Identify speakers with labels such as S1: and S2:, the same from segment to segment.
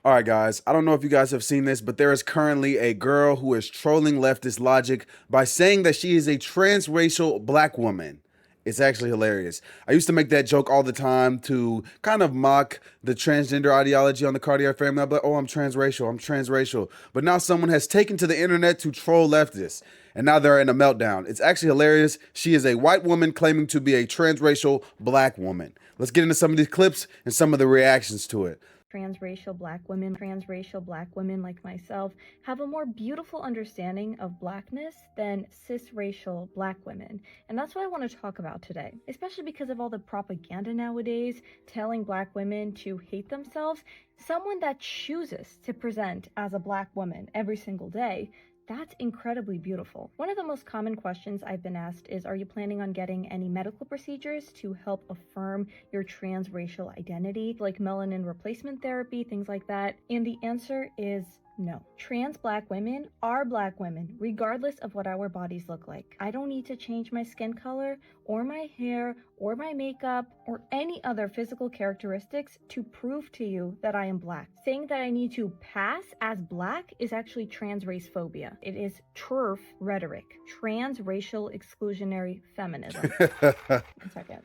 S1: All right, guys. I don't know if you guys have seen this, but there is currently a girl who is trolling leftist logic by saying that she is a transracial black woman. It's actually hilarious. I used to make that joke all the time to kind of mock the transgender ideology on the Cartier family. I'm like, oh, I'm transracial. I'm transracial. But now someone has taken to the internet to troll leftists, and now they're in a meltdown. It's actually hilarious. She is a white woman claiming to be a transracial black woman. Let's get into some of these clips and some of the reactions to it.
S2: Transracial black women like myself have a more beautiful understanding of blackness than cisracial black women. And that's what I want to talk about today, especially because of all the propaganda nowadays telling black women to hate themselves. Someone that chooses to present as a black woman every single day, that's incredibly beautiful. One of the most common questions I've been asked is, are you planning on getting any medical procedures to help affirm your transracial identity, like melanin replacement therapy, things like that? And the answer is no. Trans black women are black women, regardless of what our bodies look like. I don't need to change my skin color or my hair or my makeup or any other physical characteristics to prove to you that I am black. Saying that I need to pass as black is actually trans race phobia. It is TERF rhetoric, transracial exclusionary feminism. One second.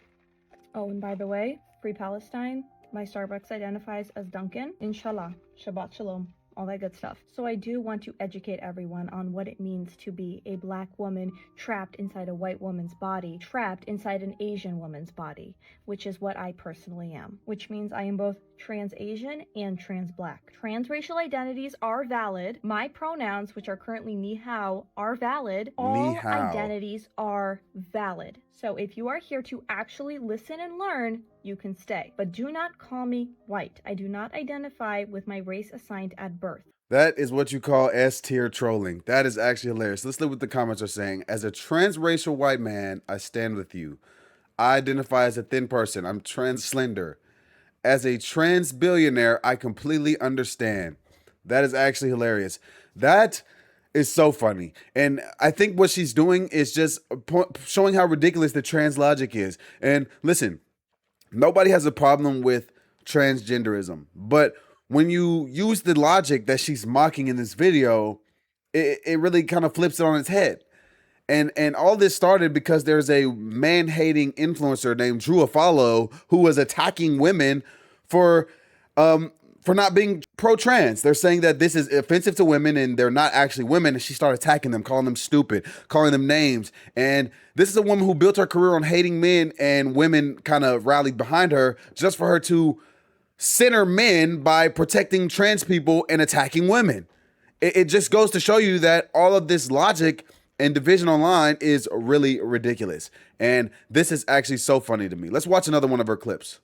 S2: Oh, and by the way, free Palestine. My Starbucks identifies as Duncan. Inshallah. Shabbat Shalom. All that good stuff. So I do want to educate everyone on what it means to be a black woman trapped inside a white woman's body, trapped inside an Asian woman's body, which is what I personally am, which means I am both trans Asian and trans black. Transracial identities are valid. My pronouns, which are currently ni hao, are valid.
S1: Ni
S2: All
S1: hao.
S2: identities are valid. So if you are here to actually listen and learn, you can stay. But do not call me white. I do not identify with my race assigned at birth.
S1: That is what you call S tier trolling. That is actually hilarious. Let's look what the comments are saying. As a transracial white man, I stand with you. I identify as a thin person. I'm trans slender. As a trans billionaire, I completely understand. That is actually hilarious. That is so funny. And I think what she's doing is just showing how ridiculous the trans logic is. And listen, nobody has a problem with transgenderism, but when you use the logic that she's mocking in this video, it really kind of flips it on its head. And all this started because there's a man-hating influencer named Drew Afalo who was attacking women for not being pro-trans. They're saying that this is offensive to women and they're not actually women. And she started attacking them, calling them stupid, calling them names. And this is a woman who built her career on hating men, and women kind of rallied behind her just for her to center men by protecting trans people and attacking women. It just goes to show you that all of this logic and division online is really ridiculous. And this is actually so funny to me. Let's watch another one of her clips.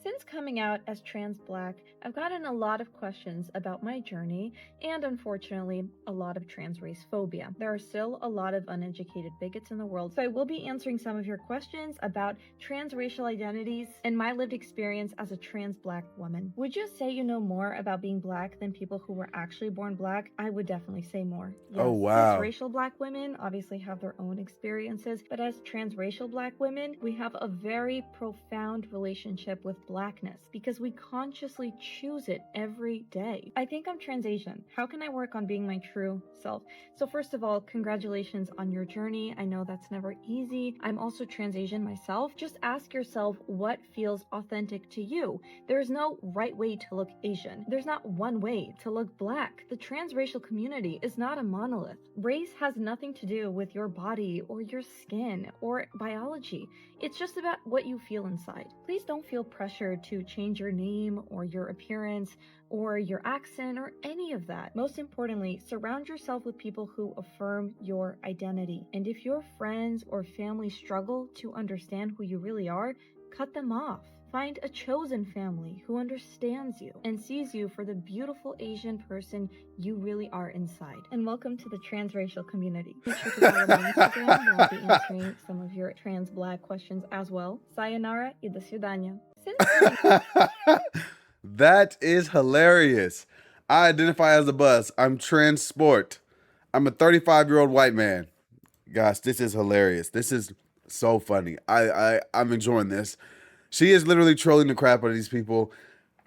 S2: Since coming out as trans black, I've gotten a lot of questions about my journey and, unfortunately, a lot of trans race phobia. There are still a lot of uneducated bigots in the world, so I will be answering some of your questions about transracial identities and my lived experience as a trans black woman. Would you say you know more about being black than people who were actually born black? I would definitely say more. Yes,
S1: Oh, wow.
S2: cisracial black women obviously have their own experiences, but as transracial black women, we have a very profound relationship with blackness because we consciously choose it every day. I think I'm trans Asian. How can I work on being my true self? So first of all, congratulations on your journey. I know that's never easy. I'm also trans Asian myself. Just ask yourself what feels authentic to you. There's no right way to look Asian. There's not one way to look black. The transracial community is not a monolith. Race has nothing to do with your body or your skin or biology. It's just about what you feel inside. Please don't feel pressured to change your name or your appearance or your accent or any of that. Most importantly, surround yourself with people who affirm your identity. And if your friends or family struggle to understand who you really are, cut them off. Find a chosen family who understands you and sees you for the beautiful Asian person you really are inside. And welcome to the transracial community. Make sure to follow my Instagram, where I'll be answering some of your trans black questions as well. Sayonara y do свидания.
S1: That is hilarious. I identify as a bus. I'm trans sport. I'm a 35-year-old white man. Gosh, this is hilarious. This is so funny. I'm enjoying this. She is literally trolling the crap out of these people.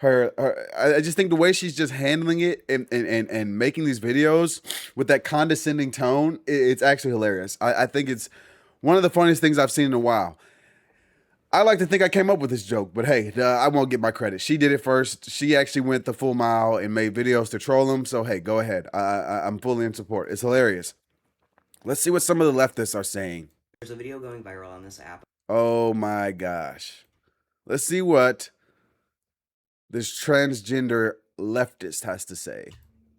S1: I just think the way she's just handling it and making these videos with that condescending tone, it's actually hilarious. I think it's one of the funniest things I've seen in a while. I like to think I came up with this joke, but hey, I won't get my credit. She did it first. She actually went the full mile and made videos to troll him. So hey, go ahead. I'm fully in support. It's hilarious. Let's see what some of the leftists are saying.
S3: There's a video going viral on this app.
S1: Oh my gosh. Let's see what this transgender leftist has to say.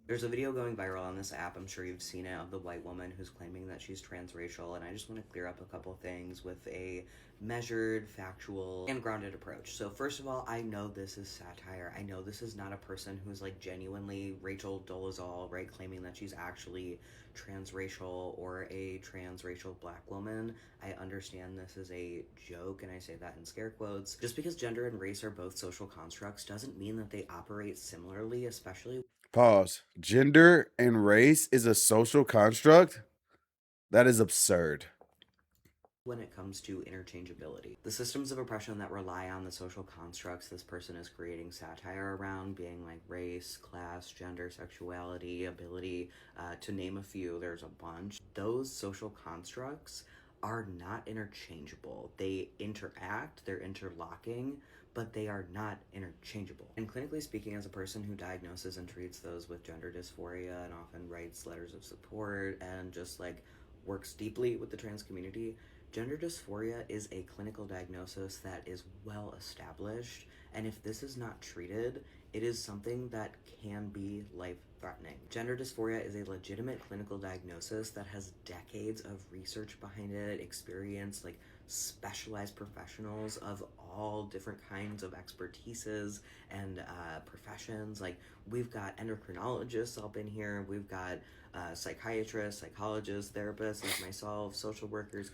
S3: There's a video going viral on this app, I'm sure you've seen it, of the white woman who's claiming that she's transracial, and I just want to clear up a couple things with a measured, factual, and grounded approach. So first of all, I know this is satire. I know this is not a person who's like genuinely Rachel Dolezal, right, claiming that she's actually transracial or a transracial black woman. I understand this is a joke, and I say that in scare quotes. Just because gender and race are both social constructs doesn't mean that they operate similarly, especially
S1: Pause. Gender and race is a social construct? That is absurd.
S3: when it comes to interchangeability. The systems of oppression that rely on the social constructs this person is creating satire around, being like race, class, gender, sexuality, ability, to name a few, there's a bunch. Those social constructs are not interchangeable. They interact, they're interlocking, but they are not interchangeable. And clinically speaking, as a person who diagnoses and treats those with gender dysphoria and often writes letters of support and just like works deeply with the trans community, gender dysphoria is a clinical diagnosis that is well established, and if this is not treated, it is something that can be life-threatening. Gender dysphoria is a legitimate clinical diagnosis that has decades of research behind it, experience, like specialized professionals of all different kinds of expertises and professions. Like, we've got endocrinologists up in here, we've got psychiatrists, psychologists, therapists like myself, social workers,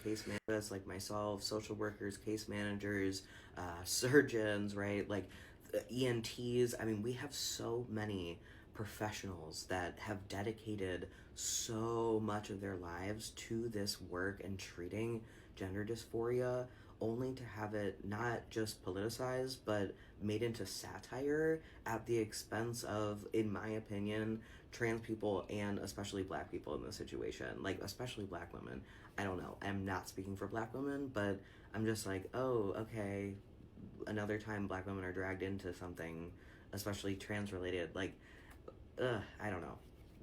S3: case managers, surgeons, right? Like ENTs. I mean, we have so many professionals that have dedicated so much of their lives to this work and treating gender dysphoria, only to have it not just politicized, but made into satire at the expense of, in my opinion, trans people and especially black people in this situation. Like, especially black women. I don't know. I'm not speaking for black women, but I'm just like, oh, okay, another time black women are dragged into something, especially trans related. Like, I don't know.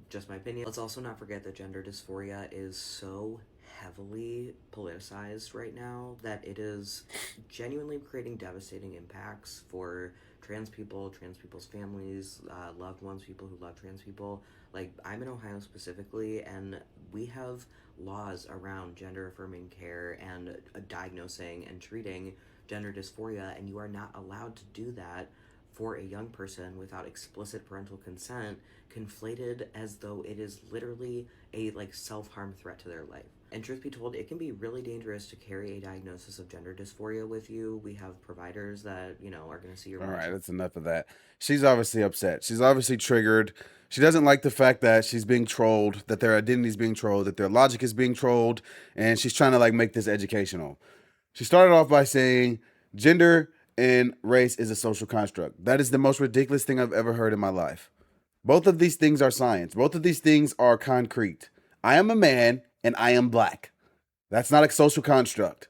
S3: Just my opinion. Let's also not forget that gender dysphoria is so heavily politicized right now that it is genuinely creating devastating impacts for trans people, trans people's families, loved ones, people who love trans people. Like, I'm in Ohio specifically, and we have laws around gender affirming care and diagnosing and treating gender dysphoria, and you are not allowed to do that for a young person without explicit parental consent, conflated as though it is literally a like self-harm threat to their life. And truth be told, it can be really dangerous to carry a diagnosis of gender dysphoria with you. We have providers that, you know, are going to see your...
S1: All right, that's enough of that. She's obviously upset. She's obviously triggered. She doesn't like the fact that she's being trolled, that their identity is being trolled, that their logic is being trolled, and she's trying to like make this educational. She started off by saying gender and race is a social construct. That is the most ridiculous thing I've ever heard in my life. Both of these things are science. Both of these things are concrete. I am a man and I am black. That's not a social construct.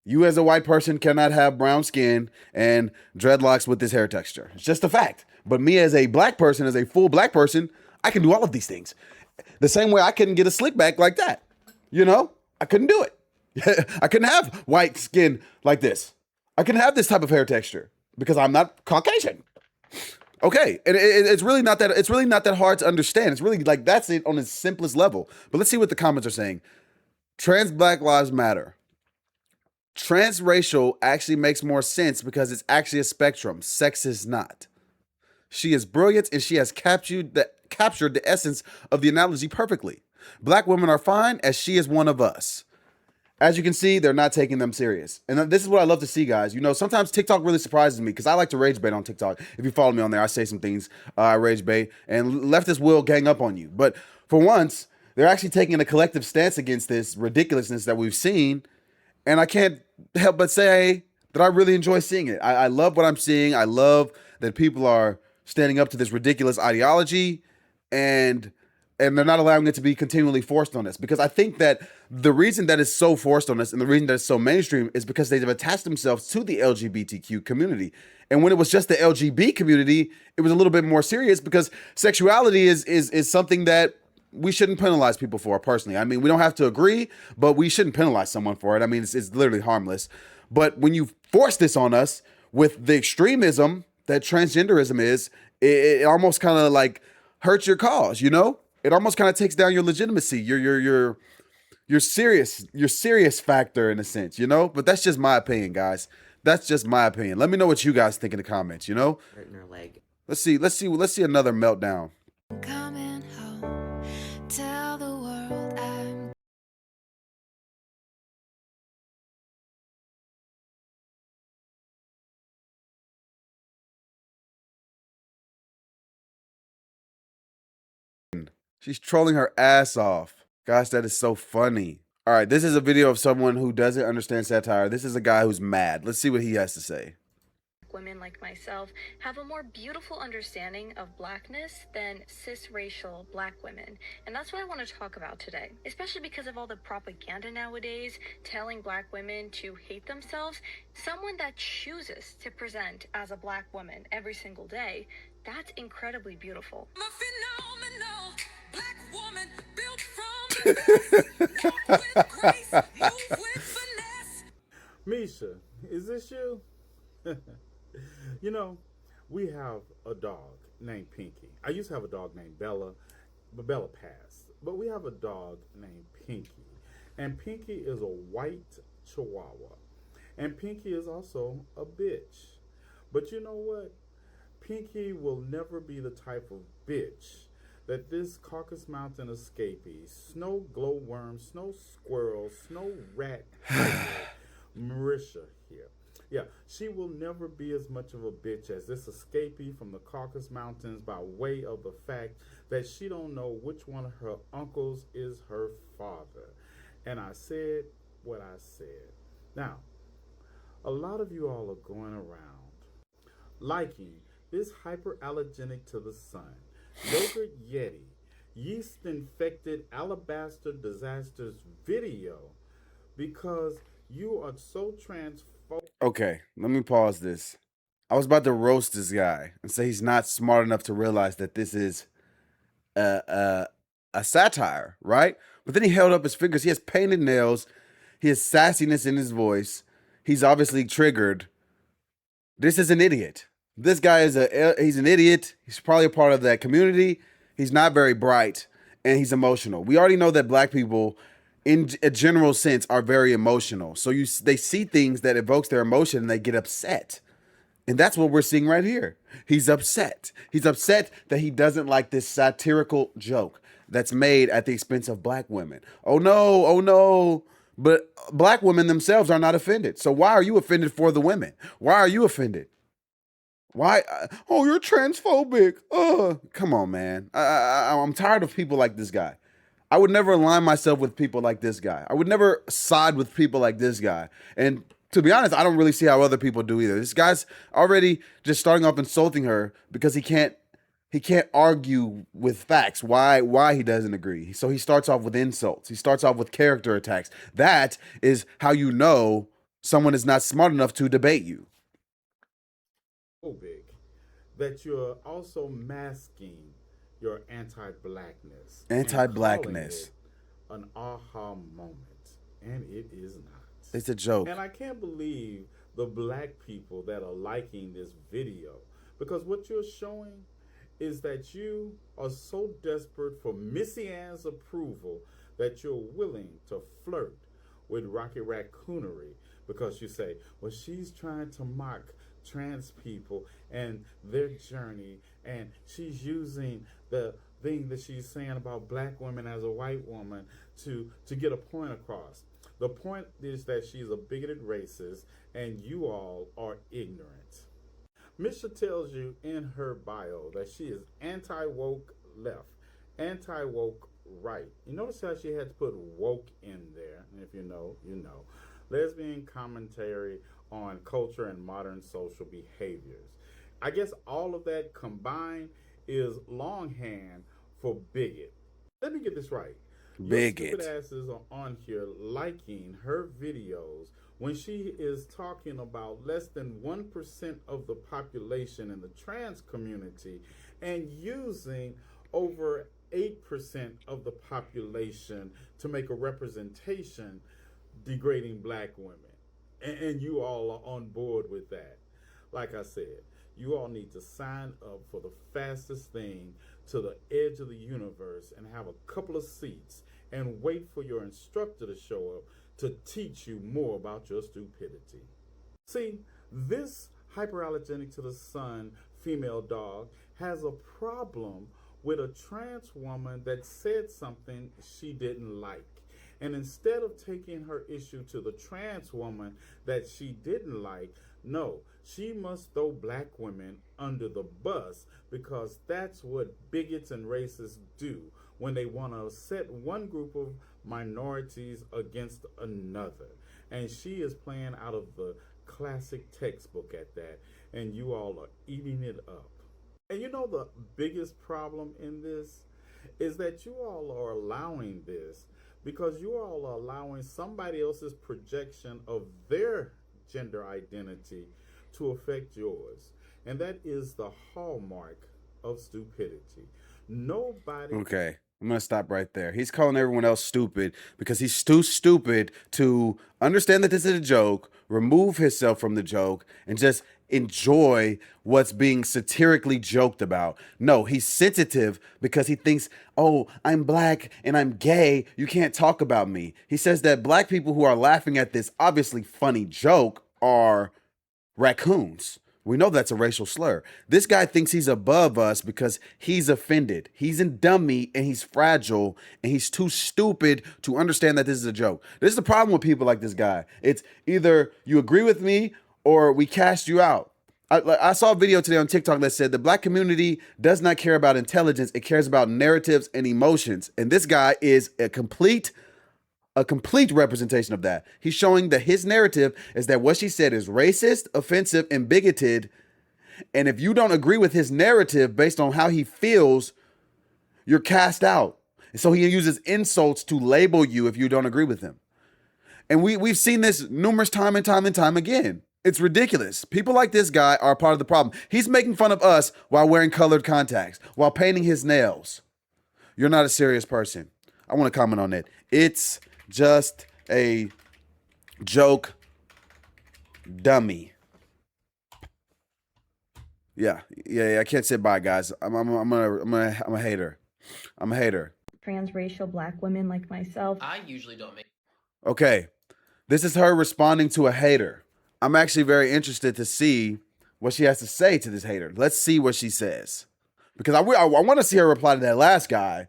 S1: You as a white person cannot have brown skin and dreadlocks with this hair texture. It's just a fact. But me as a black person, as a full black person, I can do all of these things. The same way I couldn't get a slick back like that. You know, I couldn't do it. I couldn't have white skin like this. I couldn't have this type of hair texture because I'm not Caucasian. Okay, and it's really not that hard to understand. It's really like that's it on its simplest level. But let's see what the comments are saying. Trans Black Lives Matter. Transracial actually makes more sense because it's actually a spectrum. Sex is not. She is brilliant and she has captured the essence of the analogy perfectly. Black women are fine as she is one of us. As you can see, they're not taking them serious. And this is what I love to see, guys. You know, sometimes TikTok really surprises me because I like to rage bait on TikTok. If you follow me on there, I say some things, I rage bait, and leftists will gang up on you. But for once, they're actually taking a collective stance against this ridiculousness that we've seen. And I can't help but say that I really enjoy seeing it. I love what I'm seeing. I love that people are standing up to this ridiculous ideology, and they're not allowing it to be continually forced on us. Because I think that the reason that it's so forced on us and the reason that it's so mainstream is because they've attached themselves to the LGBTQ community. And when it was just the LGB community, it was a little bit more serious, because sexuality is something that we shouldn't penalize people for. Personally, I mean, we don't have to agree, but we shouldn't penalize someone for it. I mean, it's literally harmless. But when you force this on us with the extremism that transgenderism is, it almost kind of like hurts your cause. You know, it almost kind of takes down your legitimacy, your serious factor in a sense. You know, but that's just my opinion, guys. That's just my opinion. Let me know what you guys think in the comments. You know,
S3: Hurting her leg.
S1: let's see another meltdown.
S4: Coming home, tell the world I'm
S1: She's trolling her ass off. Gosh, that is so funny. All right, this is a video of someone who doesn't understand satire. This is a guy who's mad. Let's see what he has to say.
S2: Women like myself have a more beautiful understanding of blackness than cisracial black women. And that's what I want to talk about today, especially because of all the propaganda nowadays telling black women to hate themselves. Someone that chooses to present as a black woman every single day, that's incredibly beautiful.
S4: a phenomenal black woman built from the best. Walk with grace, move with finesse.
S5: Misha, is this you? You know, we have a dog named Pinky. I used to have a dog named Bella, but Bella passed. But we have a dog named Pinky. And Pinky is a white chihuahua. And Pinky is also a bitch. But you know what? Pinky will never be the type of bitch that this Caucasus Mountain escapee, snow glowworm, snow squirrel, snow rat, Marisha here. Yeah, she will never be as much of a bitch as this escapee from the Caucasus Mountains, by way of the fact that she don't know which one of her uncles is her father. And I said what I said. Now, a lot of you all are going around liking this hyperallergenic to the sun, yogurt yeti, yeast infected alabaster disasters video because you are so transphobic.
S1: Okay, let me pause this. I was about to roast this guy and say he's not smart enough to realize that this is a satire, right? But then he held up his fingers. He has painted nails. He has sassiness in his voice. He's obviously triggered. This is an idiot. This guy he's an idiot. He's probably a part of that community. He's not very bright, and he's emotional. We already know that black people, in a general sense, are very emotional. So they see things that evokes their emotion and they get upset. And that's what we're seeing right here. He's upset. He's upset that he doesn't like this satirical joke that's made at the expense of black women. Oh no, oh no. But black women themselves are not offended. So why are you offended for the women? Why are you offended? Why? Oh, you're transphobic. Come on, man. I'm tired of people like this guy. I would never align myself with people like this guy. I would never side with people like this guy. And to be honest, I don't really see how other people do either. This guy's already just starting off insulting her because he can't argue with facts why he doesn't agree. So he starts off with insults. He starts off with character attacks. That is how you know someone is not smart enough to debate you.
S5: That you're also masking your anti-blackness.
S1: Anti-blackness.
S5: An aha moment. And it is not.
S1: It's a joke.
S5: And I can't believe the black people that are liking this video. Because what you're showing is that you are so desperate for Missy Ann's approval that you're willing to flirt with Rocky Raccoonery because you say, well, she's trying to mock trans people and their journey, and she's using the thing that she's saying about black women as a white woman to get a point across. The point is that she's a bigoted racist and you all are ignorant. Misha tells you in her bio that she is anti-woke left, anti-woke right. You notice how she had to put woke in there, and if you know, you know. Lesbian commentary on culture and modern social behaviors. I guess all of that combined is longhand for bigot. Let me get this right. Your stupid
S1: Bigot.
S5: asses are on here liking her videos when she is talking about less than 1% of the population in the trans community and using over 8% of the population to make a representation degrading black women. And you all are on board with that. Like I said, you all need to sign up for the fastest thing to the edge of the universe and have a couple of seats and wait for your instructor to show up to teach you more about your stupidity. See, this hyperallergenic to the sun female dog has a problem with a trans woman that said something she didn't like. And instead of taking her issue to the trans woman that she didn't like, no, she must throw black women under the bus because that's what bigots and racists do when they want to set one group of minorities against another. And she is playing out of the classic textbook at that, and you all are eating it up. And you know the biggest problem in this is that you all are allowing this because you all are allowing somebody else's projection of their gender identity to affect yours. And that is the hallmark of stupidity. Nobody.
S1: Okay, I'm gonna stop right there. He's calling everyone else stupid because he's too stupid to understand that this is a joke, remove himself from the joke, and just enjoy what's being satirically joked about. No, he's sensitive because he thinks, oh, I'm black and I'm gay. You can't talk about me. He says that black people who are laughing at this obviously funny joke are raccoons. We know that's a racial slur. This guy thinks he's above us because he's offended. He's a dummy and he's fragile and he's too stupid to understand that this is a joke. This is the problem with people like this guy. It's either you agree with me or we cast you out. I saw a video today on TikTok that said the black community does not care about intelligence. It cares about narratives and emotions. And this guy is a complete representation of that. He's showing that his narrative is that what she said is racist, offensive, and bigoted. And if you don't agree with his narrative based on how he feels, you're cast out. And so he uses insults to label you if you don't agree with him. And we've seen this numerous time and time again. It's ridiculous. People like this guy are part of the problem. He's making fun of us while wearing colored contacts, while painting his nails. You're not a serious person. I want to comment on it. It's just a joke, dummy. Yeah. I can't say bye, guys. I'm a hater. I'm a hater.
S2: Transracial black women like myself.
S6: I usually don't make.
S1: Okay, this is her responding to a hater. I'm actually very interested to see what she has to say to this hater. Let's see what she says, because I want to see her reply to that last guy.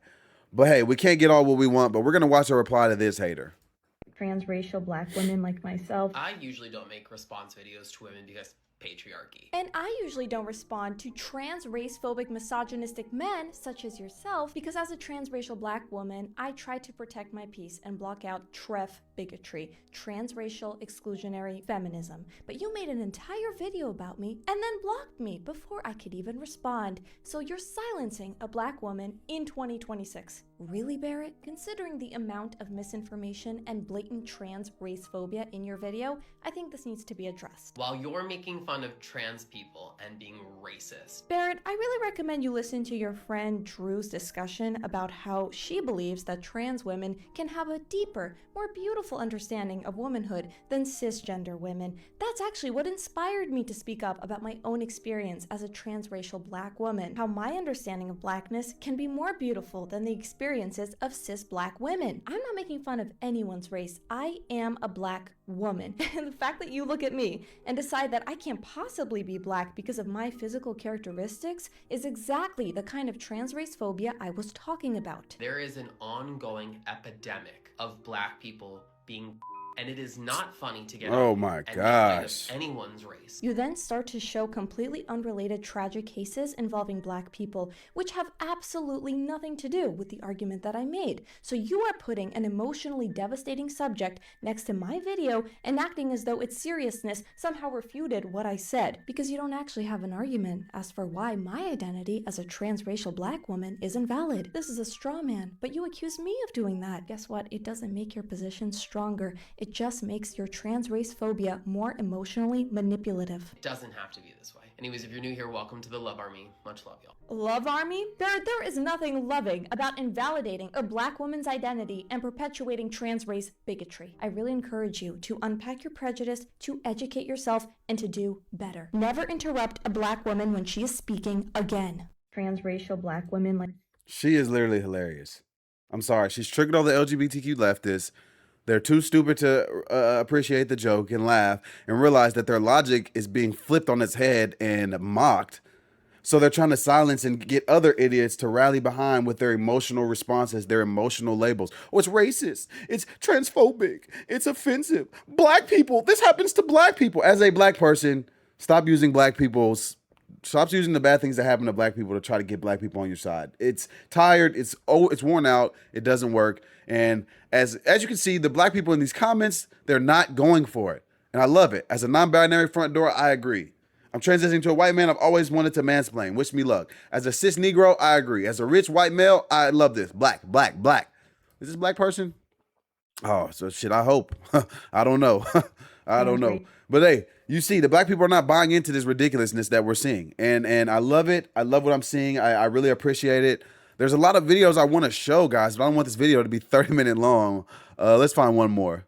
S1: But hey, we can't get all what we want, but we're going to watch her reply to this hater.
S2: Transracial black women like myself.
S6: I usually don't make response videos to women because patriarchy.
S7: And I usually don't respond to trans race-phobic misogynistic men such as yourself because as a transracial black woman, I try to protect my peace and block out TREF bigotry, transracial exclusionary feminism. But you made an entire video about me and then blocked me before I could even respond. So you're silencing a black woman in 2026. Really, Barrett? Considering the amount of misinformation and blatant trans race phobia in your video, I think this needs to be addressed.
S6: While you're making fun of trans people and being racist.
S7: Barrett, I really recommend you listen to your friend Drew's discussion about how she believes that trans women can have a deeper, more beautiful understanding of womanhood than cisgender women. That's actually what inspired me to speak up about my own experience as a transracial black woman, how my understanding of blackness can be more beautiful than the experiences of cis black women. I'm not making fun of anyone's race. I am a black woman. And the fact that you look at me and decide that I can't possibly be black because of my physical characteristics is exactly the kind of trans race phobia I was talking about.
S6: There is an ongoing epidemic of black people being And it is not funny to get
S1: Oh
S6: up
S1: my
S6: and make light of
S1: gosh.
S6: anyone's race.
S7: You then start to show completely unrelated tragic cases involving black people, which have absolutely nothing to do with the argument that I made. So you are putting an emotionally devastating subject next to my video and acting as though its seriousness somehow refuted what I said, because you don't actually have an argument as for why my identity as a transracial black woman is invalid. This is a straw man, but you accuse me of doing that. Guess what? It doesn't make your position stronger. It just makes your trans race phobia more emotionally manipulative.
S6: It doesn't have to be this way. Anyways, if you're new here, welcome to the Love Army. Much love, y'all.
S7: Love Army? There is nothing loving about invalidating a black woman's identity and perpetuating trans race bigotry. I really encourage you to unpack your prejudice, to educate yourself, and to do better. Never interrupt a black woman when she is speaking again.
S2: Transracial black women, like
S1: She is literally hilarious. I'm sorry. She's triggered all the LGBTQ leftists. They're too stupid to appreciate the joke and laugh and realize that their logic is being flipped on its head and mocked. So they're trying to silence and get other idiots to rally behind with their emotional responses, their emotional labels. Oh, it's racist. It's transphobic. It's offensive. Black people. This happens to black people. As a black person, stop using the bad things that happen to black people to try to get black people on your side. It's tired. It's worn out. It doesn't work. And as you can see, the black people in these comments, they're not going for it. And I love it. As a non-binary front door, I agree. I'm transitioning to a white man. I've always wanted to mansplain. Wish me luck. As a cis Negro, I agree. As a rich white male, I love this. Black. Is this black person? Oh, so shit, I hope. I don't know. I don't know. But hey, you see, the black people are not buying into this ridiculousness that we're seeing. And I love it. I love what I'm seeing. I really appreciate it. There's a lot of videos I want to show, guys, but I don't want this video to be 30-minute long. Let's find one more.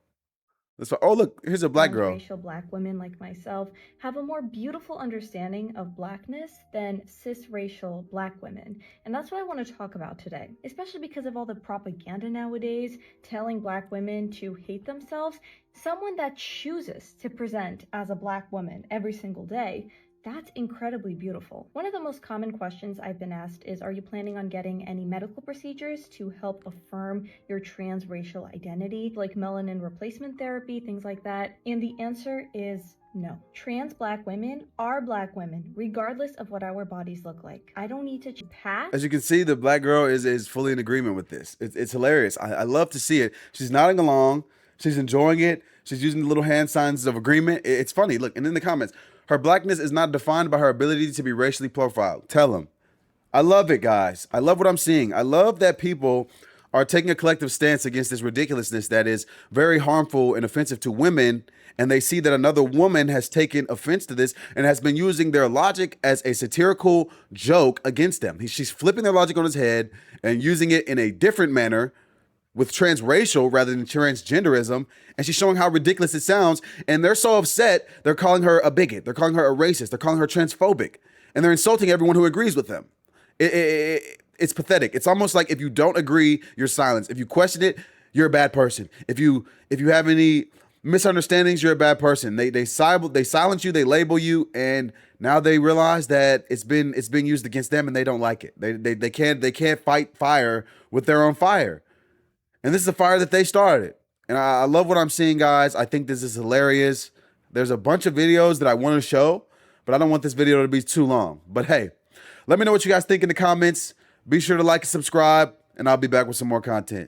S1: Oh, look, here's a black girl.
S2: Transracial black women like myself have a more beautiful understanding of blackness than cisracial black women. And that's what I want to talk about today, especially because of all the propaganda nowadays telling black women to hate themselves. Someone that chooses to present as a black woman every single day, that's incredibly beautiful. One of the most common questions I've been asked is, are you planning on getting any medical procedures to help affirm your transracial identity, like melanin replacement therapy, things like that? And the answer is no. Trans black women are black women, regardless of what our bodies look like. I don't need to pass.
S1: As you can see, the black girl is fully in agreement with this. It's hilarious. I love to see it. She's nodding along. She's enjoying it. She's using the little hand signs of agreement. It's funny. Look, and in the comments, her blackness is not defined by her ability to be racially profiled. Tell them. I love it, guys. I love what I'm seeing. I love that people are taking a collective stance against this ridiculousness that is very harmful and offensive to women. And they see that another woman has taken offense to this and has been using their logic as a satirical joke against them. She's flipping their logic on its head and using it in a different manner with transracial rather than transgenderism, and she's showing how ridiculous it sounds, and they're so upset, they're calling her a bigot, they're calling her a racist, they're calling her transphobic, and they're insulting everyone who agrees with them. It's pathetic. It's almost like if you don't agree, you're silenced. If you question it, you're a bad person. If you have any misunderstandings, you're a bad person. They silence you, they label you, and now they realize that it's being used against them, and they don't like it. They can't fight fire with their own fire. And this is a fire that they started. And I love what I'm seeing, guys. I think this is hilarious. There's a bunch of videos that I want to show, but I don't want this video to be too long. But hey, let me know what you guys think in the comments. Be sure to like and subscribe, and I'll be back with some more content.